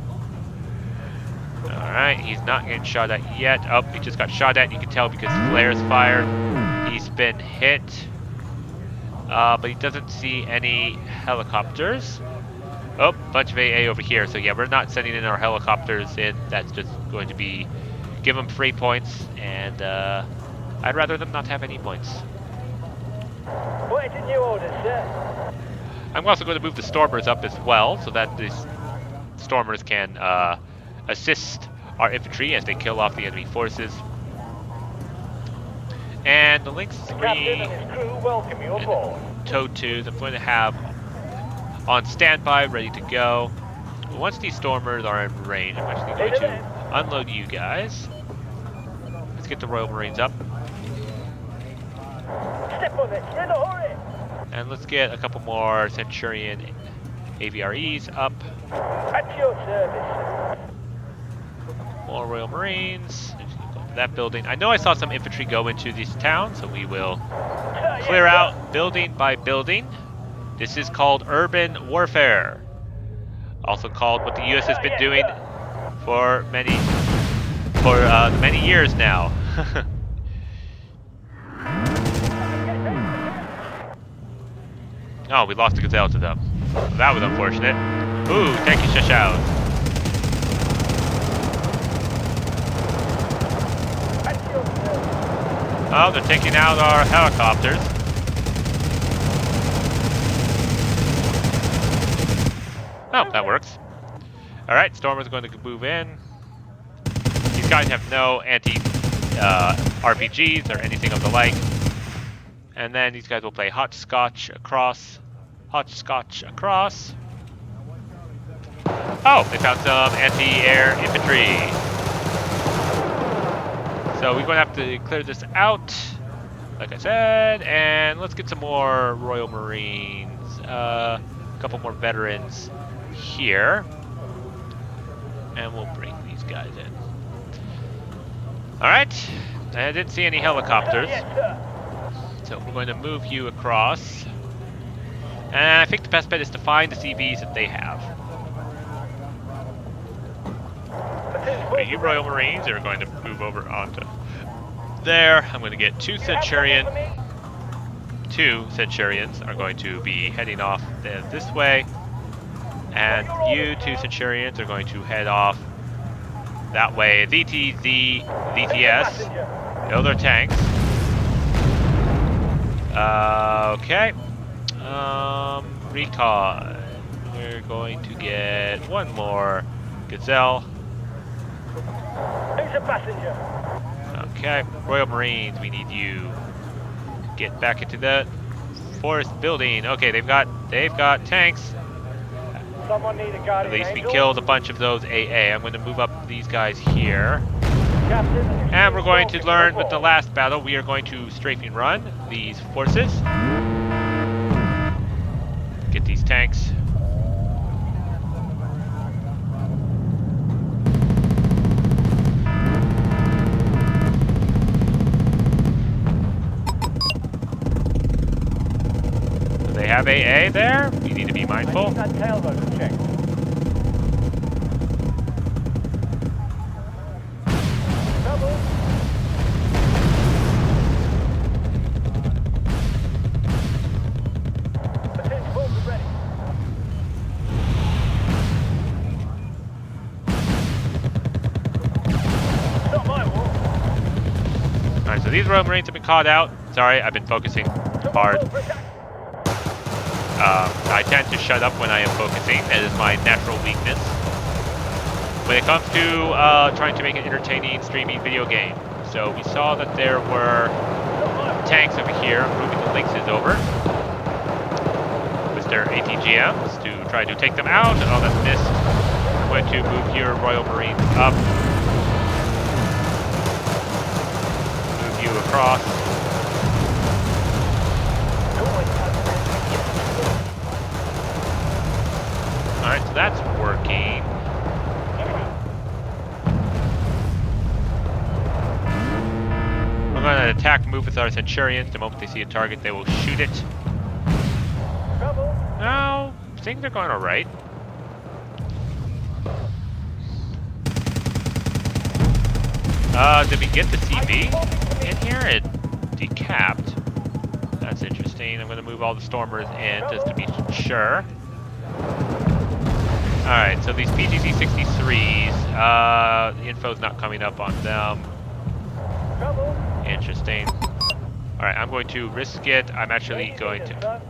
Alright, he's not getting shot at yet. Oh, he just got shot at. You can tell because flares fired. He's been hit. But he doesn't see any helicopters. Oh, bunch of AA over here. So yeah, we're not sending in our helicopters in. That's just going to be give them free points. And I'd rather them not have any points. What did you order, sir? I'm also going to move the Stormers up as well, so that these Stormers can assist our infantry as they kill off the enemy forces. And the Lynx 3 Captain and his crew welcome you aboard. Tow 2s I'm going to have on standby, ready to go. But once these Stormers are in range, I'm actually going to unload you guys. Let's get the Royal Marines up. Step on it, we're in a hurry. And let's get a couple more Centurion AVREs up. At your service. More Royal Marines. Go to that building. I know I saw some infantry go into this town, so we will clear out building by building. This is called urban warfare. Also called what the U.S. has been doing for many years now. Oh, we lost a Gazelle to them. That was unfortunate. Ooh, thank you, Shashow. Oh, they're taking out our helicopters. Oh, that works. Alright, Stormer's going to move in. These guys have no anti-RPGs or anything of the like. And then these guys will play hopscotch across. Hopscotch across. Oh, they found some anti-air infantry. So we're going to have to clear this out, like I said, and let's get some more Royal Marines, a couple more veterans here, and we'll bring these guys in. All right, I didn't see any helicopters, so we're going to move you across, and I think the best bet is to find the CVs that they have. Okay, you Royal Marines are going to move over onto there. I'm going to get two Centurions are going to be heading off this way. And you two Centurions are going to head off That way, ZTZ, There's a ZTS, passenger. build our tanks. Okay. Recon. We're going to get one more Gazelle. There's a passenger. Okay. Royal Marines, we need you. Get back into the forest building. Okay, they've got tanks. Someone need a At guardian least we angel. killed a bunch of those AA. I'm going to move up these guys here. Captain, And we're going to extreme learn storm with the last battle, we are going to strafing run these forces. Get these tanks. Do they have AA there? You need to be I mindful. need that tail rotor check. Trouble. Attend forward ready. Not my war. Alright, so these Royal Marines have been caught out. Sorry, I've been focusing hard. I tend to shut up when I am focusing. That is my natural weakness. When it comes to trying to make an entertaining streaming video game. So we saw that there were tanks over here. I'm moving the Lynxes over with their ATGMs to try to take them out. Oh, that's missed. I'm going to move your Royal Marines up. Move you across. Alright, so that's working. We're going to attack move with our Centurions. The moment they see a target, they will shoot it. Trouble. No, things are going alright. Did we get the CV in here? It decapped. That's interesting. I'm going to move all the Stormers in just to be sure. Alright, so these PGC-63s, the info's not coming up on them. Trouble. Interesting. Alright, I'm going to risk it. I'm actually going to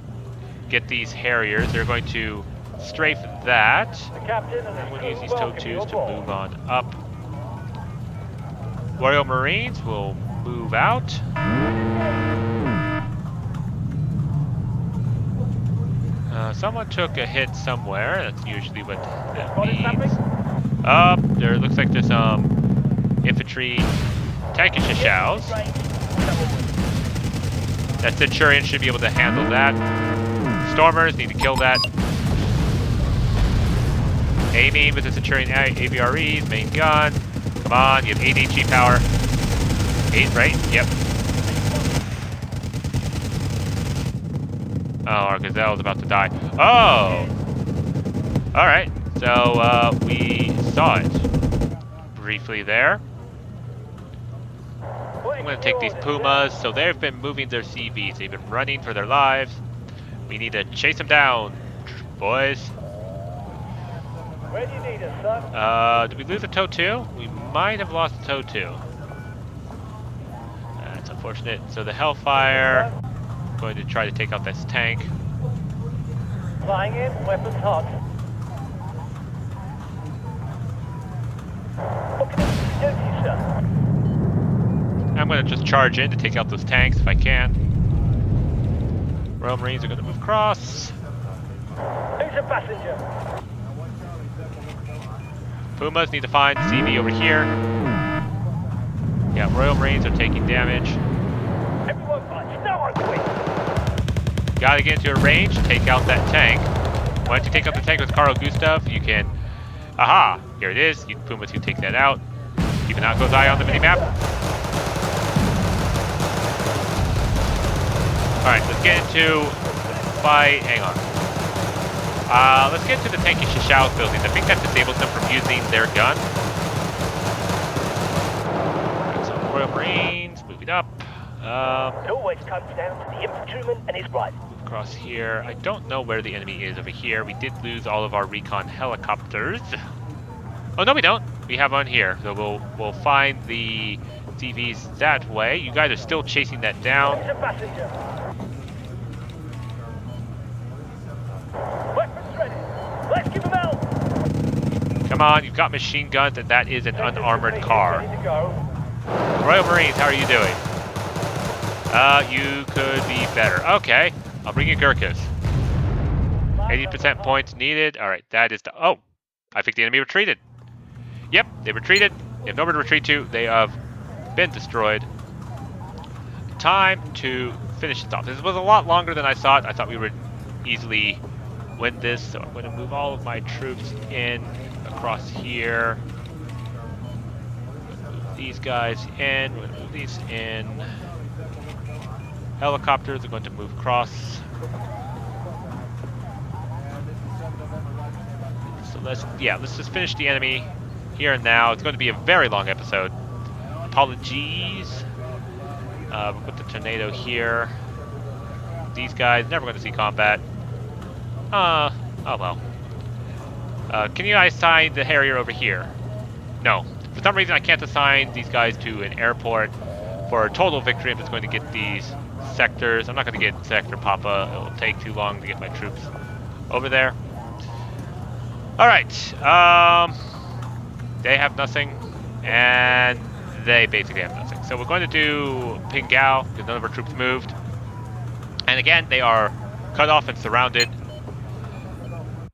get these Harriers. They're going to strafe that. The captain and I'm his going to use crew these welcome you TOW2s to aboard. move on up. Royal Marines will move out. Someone took a hit somewhere. That's usually what that What is means. happening? There looks like there's some infantry tank and shashows. That Centurion should be able to handle that. Stormers need to kill that. Aiming with the Centurion AVREs, main gun. Come on, you have 8 HE power. 8, right? Yep. Oh, our Gazelle is about to die. Oh! Alright, so we saw it briefly there. I'm going to take these Pumas. So they've been moving their CVs. They've been running for their lives. We need to chase them down, boys. Where do you need us, son? Did we lose a TOW2? We might have lost a TOW2. That's unfortunate. So the Hellfire, going to try to take out this tank. Flying in, weapons hot. What can I do to you, sir? I'm going to just charge in to take out those tanks if I can. Royal Marines are going to move across. Who's a passenger? Pumas need to find the CV over here. Yeah, Royal Marines are taking damage. Everyone fights. No one quits. Gotta get into a range, take out that tank. Once you take out the tank with Carl Gustav, you can... Aha! Here it is. You Pumas can take that out. Keep an eye on the minimap. Alright, let's get into fight. Hang on. Let's get to the tanky Shashao's buildings. I think that disables them from using their gun. Alright, so Royal Marines, moving up. It always comes down to the infantryman and his rifle. Move across here. I don't know where the enemy is over here. We did lose all of our recon helicopters. Oh, no, we don't. we have one here. So we'll find the CVs that way. You guys are still chasing that down. It's a passenger. Weapons ready. Let's give them hell. Come on, you've got machine guns, and that is an unarmored car. Ready to go. Royal Marines, how are you doing? You could be better. Okay, I'll bring you Gurkhas. 80% points needed. All right, that is the... Oh, I think the enemy retreated. Yep, they retreated. They have nowhere to retreat to. They have been destroyed. Time to finish this off. This was a lot longer than I thought. I thought we would easily win this, so I'm going to move all of my troops in across here. Move these guys in. We're going to move these in. Helicopters are going to move across. So let's just finish the enemy here and now. It's going to be a very long episode. Apologies. We'll put the tornado here. These guys never going to see combat. Oh well. Can you guys assign the Harrier over here? No. For some reason I can't assign these guys to an airport for a total victory if it's going to get these sectors. I'm not going to get Sector Papa. It will take too long to get my troops over there. Alright. They have nothing. And they basically have nothing. So we're going to do Pingao because none of our troops moved. And again, they are cut off and surrounded.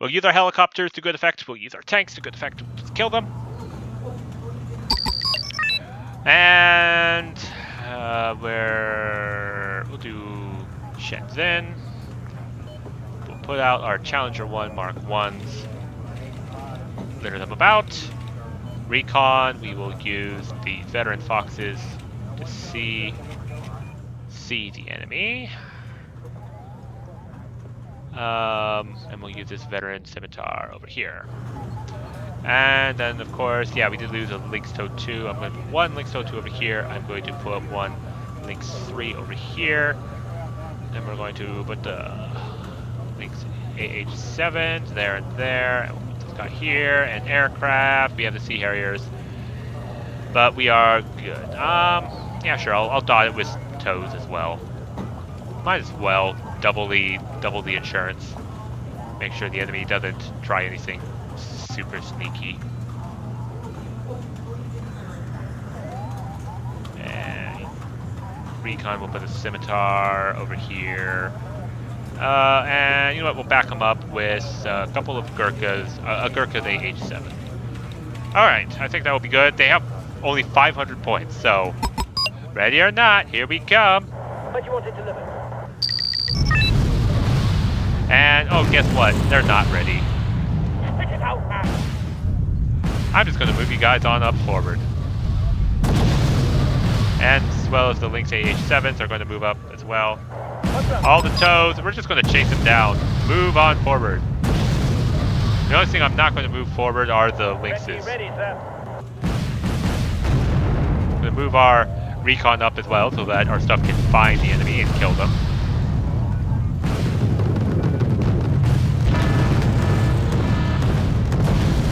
We'll use our helicopters to good effect. We'll use our tanks to good effect to just kill them. And we'll do Shenzhen. We'll put out our Challenger 1 Mark 1s. Litter them about. Recon, we will use the veteran foxes to see the enemy. And we'll use this veteran scimitar over here. And then, of course, yeah, we did lose a Lynx Tow 2. I'm going to put one Lynx Tow 2 over here. I'm going to put one Lynx 3 over here. Then we're going to put the Lynx AH-7s there and there. And we'll put this guy here. And aircraft. We have the Sea Harriers. But we are good. Yeah, sure. I'll dot it with tows as well. Might as well double the insurance. Make sure the enemy doesn't try anything super sneaky. And recon, we'll put a scimitar over here. And you know what? We'll back them up with a couple of Gurkhas, a Gurkha AH-7. All right, I think that will be good. They have only 500 points, so ready or not, here we come. But you want it delivered. And oh, guess what? They're not ready. Spit it out, man. I'm just going to move you guys on up forward. And as well as the Lynx AH-7s are going to move up as well. All the tows, we're just going to chase them down. Move on forward. The only thing I'm not going to move forward are the Lynxes. Ready, sir. I'm going to move our recon up as well so that our stuff can find the enemy and kill them.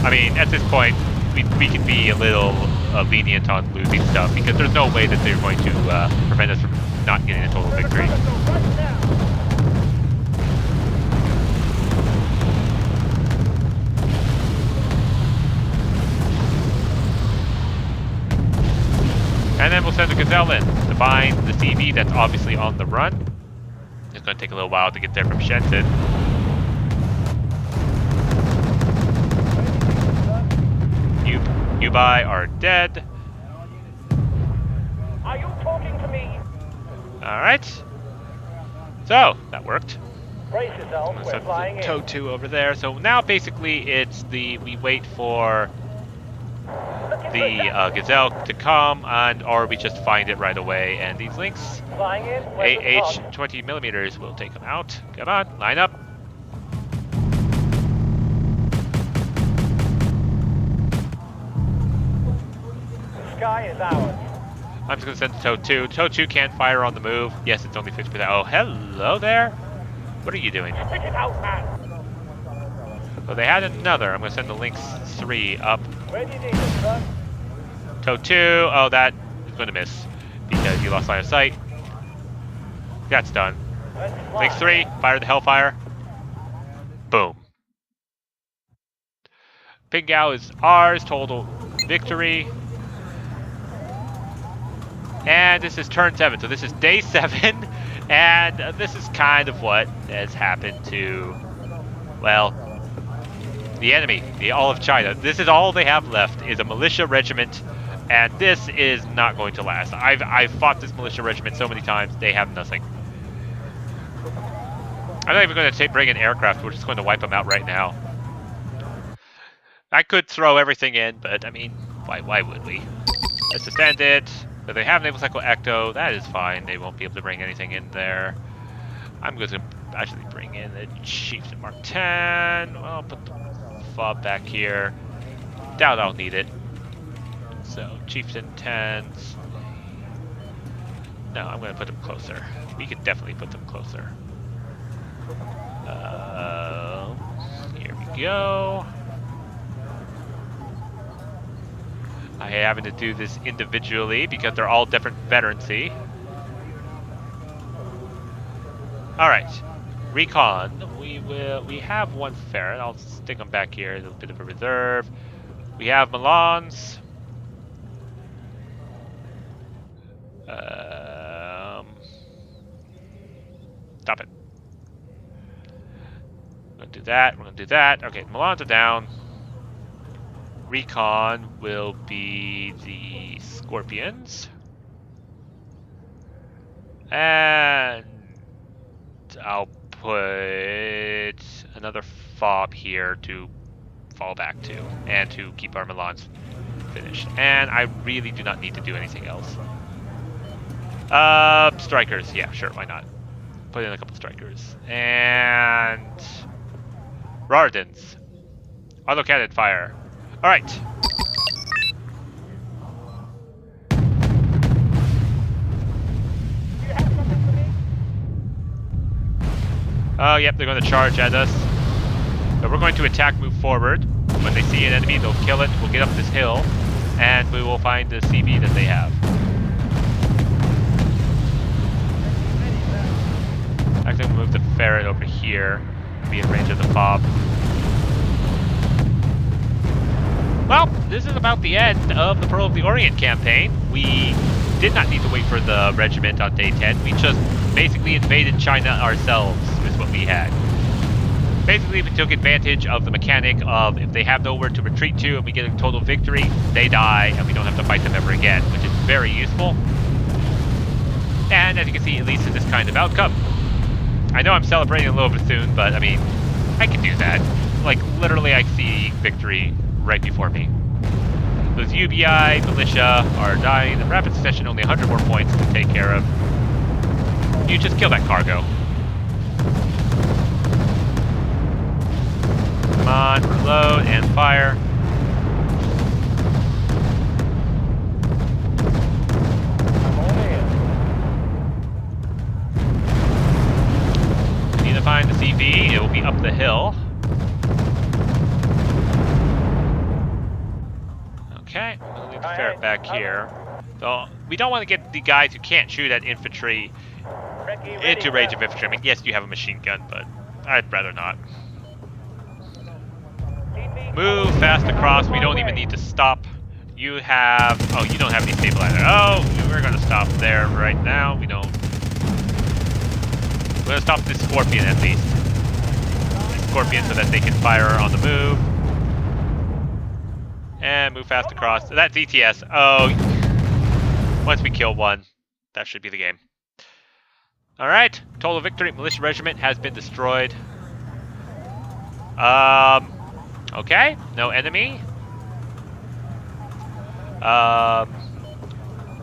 I mean, at this point, we can be a little lenient on losing stuff because there's no way that they're going to prevent us from not getting a total victory. And then we'll send the Gazelle in to find the CV that's obviously on the run. It's going to take a little while to get there from Shenzhen. Ubai are dead. Are you talking to me? Alright. So, that worked. Brace yourself, we're flying in. Tow 2 over there. So now basically it's we wait for the Gazelle to come or we just find it right away. And these Lynx Flying in. AH 20 millimeters will take them out. Come on, line up. Sky is ours. I'm just going to send Tow 2. Tow 2 can't fire on the move. Yes, it's only 50%. Oh, hello there. What are you doing? Spit it out, man. So they had another. I'm going to send the Lynx 3 up Where do you need us, son? Tow 2. Oh, that is going to miss because you lost line of sight. That's done. Let's Link fly. 3. Fire the Hellfire. Boom. Pingao is ours. Total victory. And this is turn 7, so this is day 7, and this is kind of what has happened to, well, the enemy, all of China. This is all they have left, is a militia regiment, and this is not going to last. I've fought this militia regiment so many times, they have nothing. I'm not even going to bring an aircraft, we're just going to wipe them out right now. I could throw everything in, but I mean, why would we? Let's defend it. So they have Naval Cycle Ecto, that is fine. They won't be able to bring anything in there. I'm going to actually bring in the Chieftain Mark 10. Well, I'll put the fob back here. Doubt I'll need it. So, Chieftain 10s. No, I'm going to put them closer. We could definitely put them closer. Here we go. I having to do this individually because they're all different veterancy. All right, recon. We have one ferret. I'll stick them back here. A little bit of a reserve. We have Milans. Stop it. We're gonna do that. We're gonna do that. Okay, Milans are down. Recon will be the Scorpions. And I'll put another fob here to fall back to and to keep our Milans finished. And I really do not need to do anything else. Strikers. Yeah, sure, why not? Put in a couple strikers. And Rardens. Auto cannon fire. All right. Oh, yep, they're going to charge at us. So we're going to attack, move forward. When they see an enemy, they'll kill it. We'll get up this hill, and we will find the CB that they have. Actually, we'll move the ferret over here. Be in range of the fob. Well, this is about the end of the Pearl of the Orient campaign. We did not need to wait for the regiment on day 10. We just basically invaded China ourselves, is what we had. Basically, we took advantage of the mechanic of if they have nowhere to retreat to and we get a total victory, they die and we don't have to fight them ever again, which is very useful. And as you can see, it leads to this kind of outcome. I know I'm celebrating a little bit soon, but I mean, I can do that. Like, literally, I see victory right before me. Those UBI militia are dying in rapid succession, only 100 more points to take care of. You just kill that cargo. Come on, reload and fire. Need to find the CB, it will be up the hill. Okay, we'll leave the ferret back here. So we don't want to get the guys who can't shoot at infantry into range of infantry. I mean, yes, you have a machine gun, but I'd rather not. Move fast across. We don't even need to stop. You have... Oh, you don't have any stabilizer. Oh, we're going to stop there right now. We don't... We're going to stop this Scorpion at least. The Scorpion so that they can fire on the move. And move fast across. That's ETS. Oh, once we kill one, that should be the game. Alright, total victory. Militia regiment has been destroyed. Okay, no enemy. I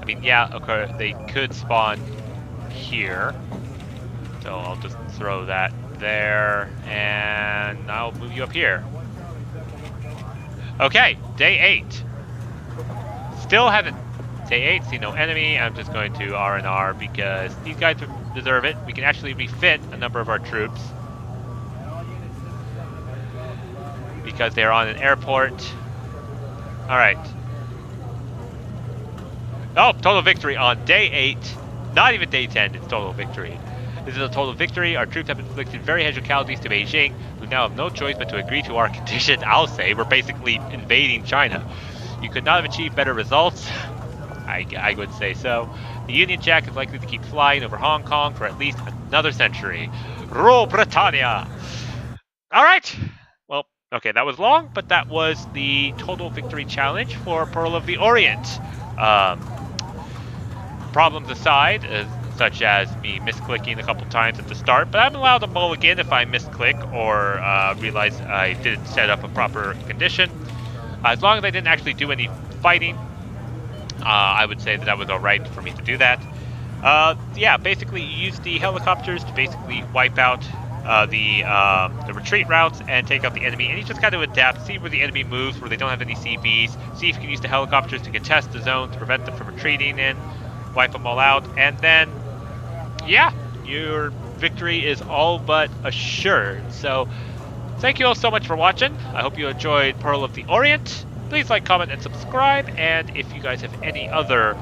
mean, yeah, okay, they could spawn here. So I'll just throw that there, and I'll move you up here. Okay, day 8. Still haven't... Day 8, see no enemy. I'm just going to R&R because these guys deserve it. We can actually refit a number of our troops. Because they're on an airport. All right. Oh, total victory on day 8. Not even day 10, it's total victory. This is a total victory. Our troops have inflicted very heavy casualties to Beijing, who now have no choice but to agree to our conditions. I'll say we're basically invading China. You could not have achieved better results. I would say so. The Union Jack is likely to keep flying over Hong Kong for at least another century. Rule Britannia! Alright! Well, okay, that was long, but that was the total victory challenge for Pearl of the Orient. Problems aside, such as me misclicking a couple times at the start, but I'm allowed to mulligan if I misclick or realize I didn't set up a proper condition. As long as I didn't actually do any fighting, I would say that was alright for me to do that. Yeah, basically you use the helicopters to basically wipe out the retreat routes and take out the enemy, and you just got to adapt, see where the enemy moves, where they don't have any CVs, see if you can use the helicopters to contest the zone to prevent them from retreating in, wipe them all out, and then, yeah, your victory is all but assured. So, thank you all so much for watching. I hope you enjoyed Pearl of the Orient. Please like, comment, and subscribe, and if you guys have any other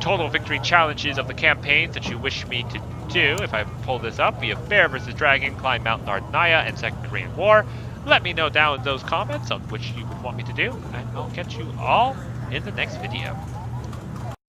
total victory challenges of the campaigns that you wish me to do, if I pull this up, we have Bear vs. Dragon, Climb Mount Nardnaya, and Second Korean War. Let me know down in those comments on which you would want me to do, and I'll catch you all in the next video.